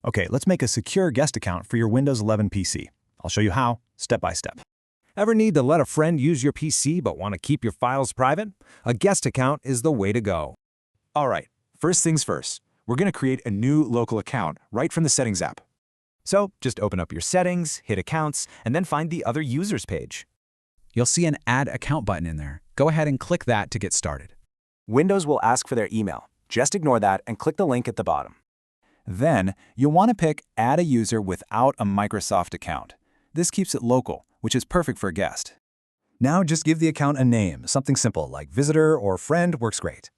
Okay, let's make a secure guest account for your Windows 11 PC. I'll show you how, step by step. Ever need to let a friend use your PC but want to keep your files private? A guest account is the way to go. All right, first things first. We're going to create a new local account right from the Settings app. So just open up your settings, hit Accounts, and then find the Other Users page. You'll see an Add Account button in there. Go ahead and click that to get started. Windows will ask for their email. Just ignore that and click the link at the bottom. Then, you'll want to pick Add a User without a Microsoft account. This keeps it local, which is perfect for a guest. Now just give the account a name. Something simple like visitor or friend works great.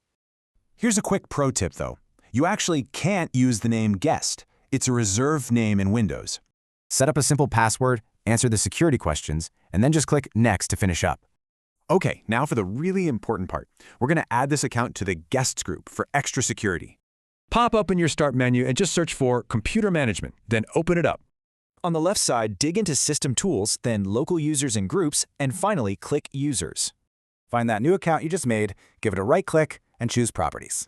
Here's a quick pro tip though. You actually can't use the name guest. It's a reserved name in Windows. Set up a simple password, answer the security questions, and then just click Next to finish up. Okay, now for the really important part. We're going to add this account to the Guests group for extra security. Pop up in your Start menu and just search for Computer Management, then open it up. On the left side, dig into System Tools, then Local Users and Groups, and finally click Users. Find that new account you just made, give it a right-click, and choose Properties.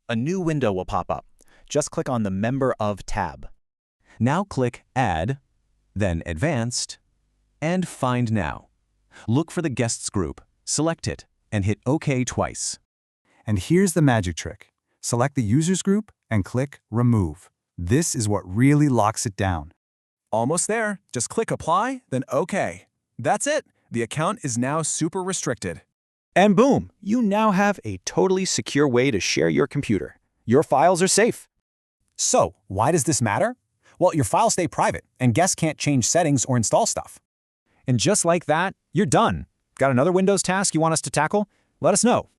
A new window will pop up. Just click on the Member Of tab. Now click Add, then Advanced, and Find Now. Look for the Guests group, select it, and hit OK twice. And here's the magic trick. Select the Users group and click Remove. This is what really locks it down. Almost there. Just click Apply, then OK. That's it. The account is now super restricted. And boom, you now have a totally secure way to share your computer. Your files are safe. So, why does this matter? Well, your files stay private, and guests can't change settings or install stuff. And just like that, you're done. Got another Windows task you want us to tackle? Let us know.